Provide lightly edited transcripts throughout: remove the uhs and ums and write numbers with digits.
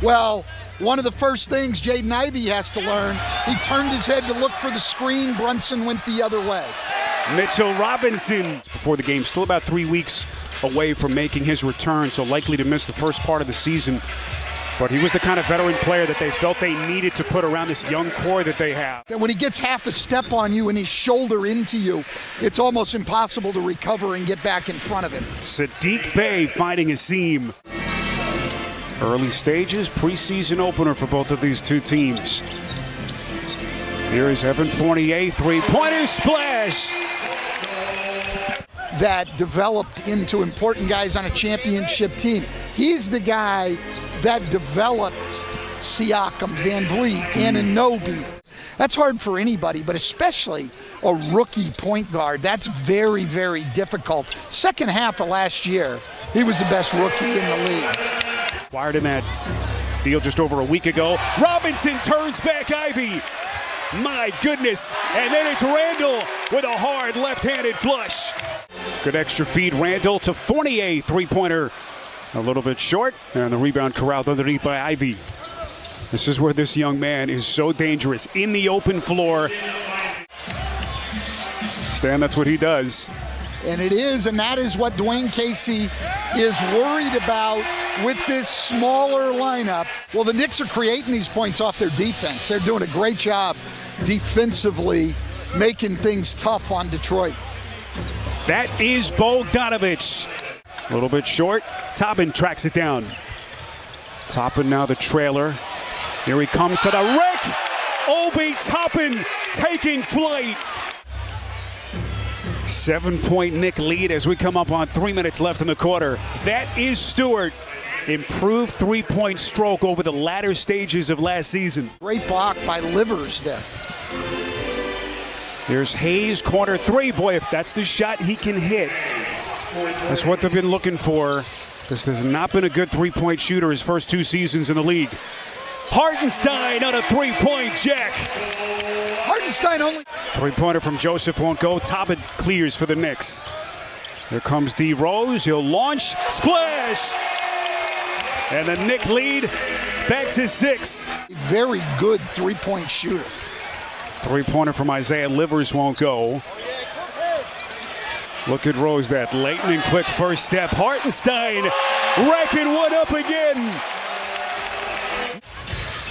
Well, one of the first things Jaden Ivey has to learn, he turned his head to look for the screen. Brunson went the other way. Mitchell Robinson, before the game, still about 3 weeks away from making his return, so likely to miss the first part of the season. But he was the kind of veteran player that they felt they needed to put around this young core that they have. And when he gets half a step on you and his shoulder into you, it's almost impossible to recover and get back in front of him. Sadiq Bey finding a seam. Early stages, preseason opener for both of these two teams. Here is Evan Fournier, three-pointer splash. That developed into important guys on a championship team. He's the guy that developed Siakam, Van Vliet, Anunoby. That's hard for anybody, but especially a rookie point guard. That's very, very difficult. Second half of last year, he was the best rookie in the league. Acquired in that deal just over a week ago. Robinson turns back Ivey. My goodness. And then it's Randall with a hard left-handed flush. Good extra feed, Randall to Fournier, three-pointer. A little bit short, and the rebound corralled underneath by Ivey. This is where this young man is so dangerous. In the open floor. Stan, that's what he does. And it is, and that is what Dwayne Casey is worried about with this smaller lineup. Well, the Knicks are creating these points off their defense. They're doing a great job defensively, making things tough on Detroit. That is Bogdanovich. A little bit short. Toppin tracks it down. Toppin now the trailer. Here he comes to the wreck. Obi Toppin taking flight. 7-point Knick lead as we come up on 3 minutes left in the quarter. That is Stewart. Improved three-point stroke over the latter stages of last season. Great block by Livers there. Here's Hayes, corner three. Boy, if that's the shot he can hit. That's what they've been looking for. This has not been a good three-point shooter his first 2 seasons in the league. Hartenstein on a three-point jack. Hartenstein only. Three-pointer from Joseph won't go. Toppin clears for the Knicks. Here comes D. Rose. He'll launch. Splash! And the Knick lead back to 6. Very good three-point shooter. Three-pointer from Isaiah Livers won't go. Look at Rose, that lightning quick first step. Hartenstein racking one up again.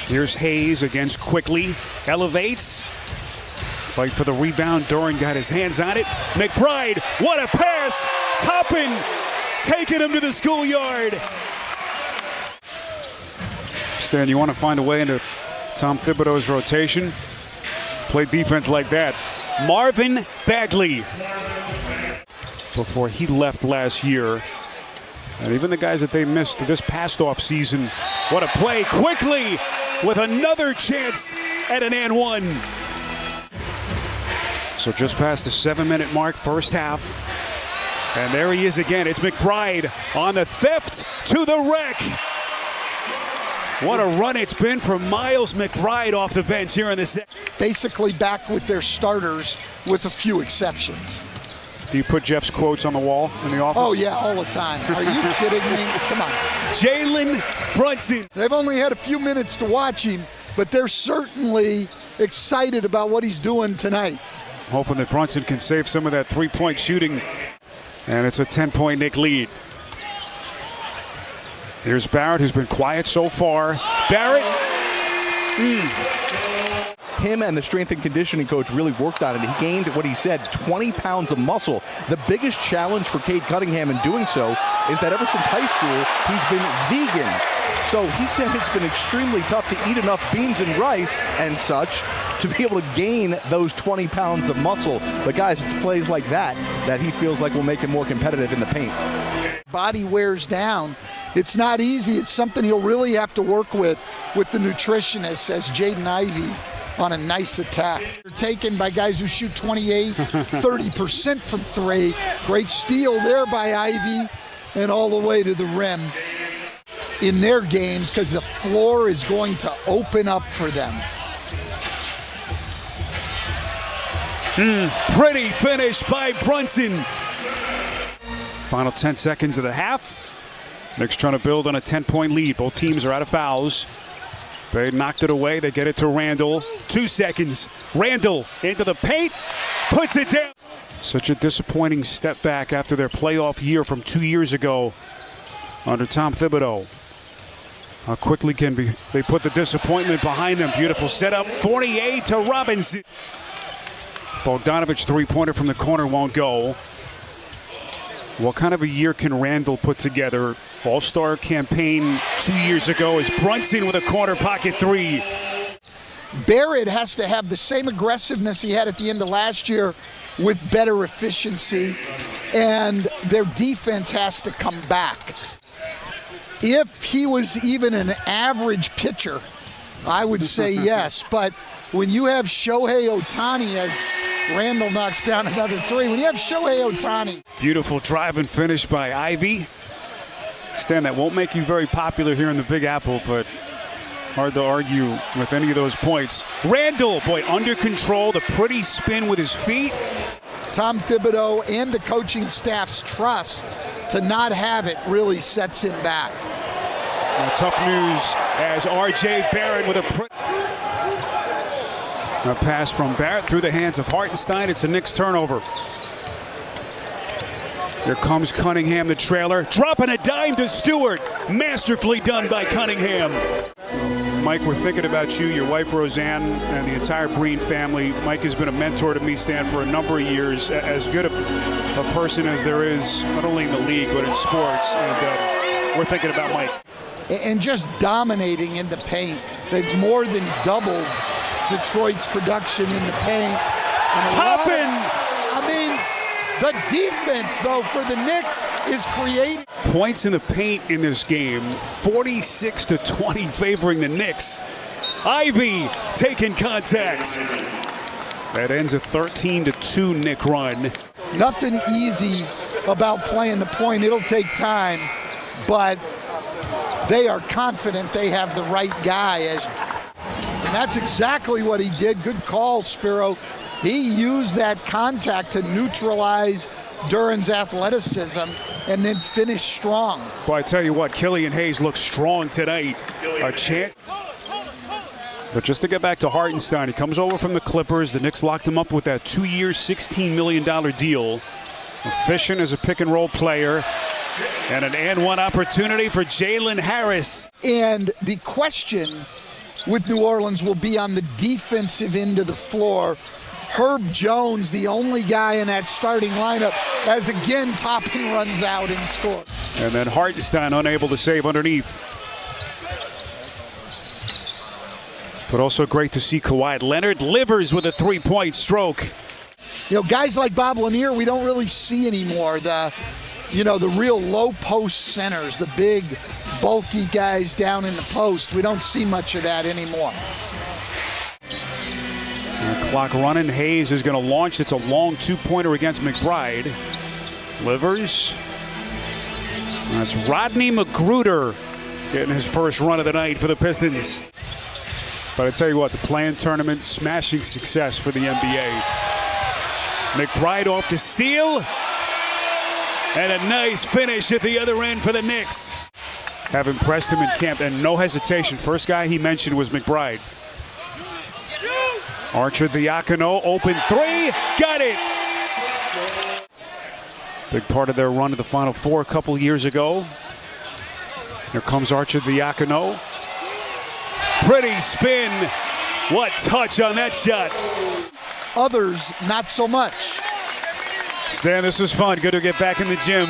Here's Hayes against Quickly. Elevates. Fight for the rebound. Doran got his hands on it. McBride, what a pass. Toppin taking him to the schoolyard. Stan, you want to find a way into Tom Thibodeau's rotation? Play defense like that. Marvin Bagley. Before he left last year. And even the guys that they missed this past offseason. What a play. Quickly with another chance at an and one. So just past the 7-minute mark, first half. And there he is again. It's McBride on the theft to the wreck. What a run it's been for Miles McBride off the bench here in the set. Basically back with their starters with a few exceptions. Do you put Jeff's quotes on the wall in the office? Oh, yeah, all the time. Are you kidding me? Come on. Jalen Brunson. They've only had a few minutes to watch him, but they're certainly excited about what he's doing tonight. Hoping that Brunson can save some of that three-point shooting. And it's a 10-point Knick lead. Here's Barrett, who's been quiet so far. Barrett. Him and the strength and conditioning coach really worked on it. He gained, what he said, 20 pounds of muscle. The biggest challenge for Cade Cunningham in doing so is that ever since high school, he's been vegan. So he said it's been extremely tough to eat enough beans and rice and such to be able to gain those 20 pounds of muscle. But guys, it's plays like that that he feels like will make him more competitive in the paint. Body wears down. It's not easy. It's something he'll really have to work with the nutritionist, as Jaden Ivey on a nice attack. They're taken by guys who shoot 28, 30% from 3. Great steal there by Ivey and all the way to the rim in their games because the floor is going to open up for them. Pretty finish by Brunson. Final 10 seconds of the half. Knicks trying to build on a 10-point lead. Both teams are out of fouls. They knocked it away. They get it to Randall. 2 seconds. Randall into the paint. Puts it down. Such a disappointing step back after their playoff year from 2 years ago under Tom Thibodeau. How quickly can they put the disappointment behind them? Beautiful setup. 48 to Robinson. Bogdanovich three-pointer from the corner won't go. What kind of a year can Randall put together? All-star campaign 2 years ago is Brunson with a corner pocket three. Barrett has to have the same aggressiveness he had at the end of last year with better efficiency, and their defense has to come back. If he was even an average pitcher, I would say yes, but when you have Shohei Ohtani, as Randall knocks down another three, when you have Shohei Ohtani. Beautiful drive and finish by Ivy. Stan, that won't make you very popular here in the Big Apple, but hard to argue with any of those points. Randall, boy, under control, the pretty spin with his feet. Tom Thibodeau and the coaching staff's trust to not have it really sets him back. Now, tough news as R.J. Barrett with a pass from Barrett through the hands of Hartenstein. It's a Knicks turnover. Here comes Cunningham, the trailer, dropping a dime to Stewart. Masterfully done by Cunningham. Mike, we're thinking about you, your wife Roseanne, and the entire Breen family. Mike has been a mentor to me, Stan, for a number of years. As good a person as there is, not only in the league, but in sports. And we're thinking about Mike. And just dominating in the paint. They've more than doubled Detroit's production in the paint. The defense, though, for the Knicks is creating. Points in the paint in this game, 46-20 favoring the Knicks. Ivy taking contact. That ends a 13-2 Knick run. Nothing easy about playing the point. It'll take time, but they are confident they have the right guy. And that's exactly what he did. Good call, Spiro. He used that contact to neutralize Duran's athleticism and then finish strong. Boy, I tell you what, Killian Hayes looks strong tonight. A chance. But just to get back to Hartenstein, he comes over from the Clippers. The Knicks locked him up with that 2-year, $16 million deal. Efficient as a pick-and-roll player. And an and-one opportunity for Jalen Harris. And the question with New Orleans will be on the defensive end of the floor. Herb Jones, the only guy in that starting lineup, as again Toppin runs out and scores. And then Hartenstein unable to save underneath. But also great to see Kawhi Leonard. Livers with a three-point stroke. You know, guys like Bob Lanier, we don't really see anymore. The real low post centers, the big, bulky guys down in the post. We don't see much of that anymore. Clock running. Hayes is going to launch. It's a long two-pointer against McBride. Livers. That's Rodney Magruder getting his first run of the night for the Pistons. But I tell you what, the play-in tournament, smashing success for the NBA. McBride off the steal. And a nice finish at the other end for the Knicks. Have impressed him in camp, and no hesitation. First guy he mentioned was McBride. Archer-Diacono, open three, got it! Big part of their run to the Final Four a couple years ago. Here comes Archer-Diacono. Pretty spin. What touch on that shot. Others, not so much. Stan, this was fun. Good to get back in the gym.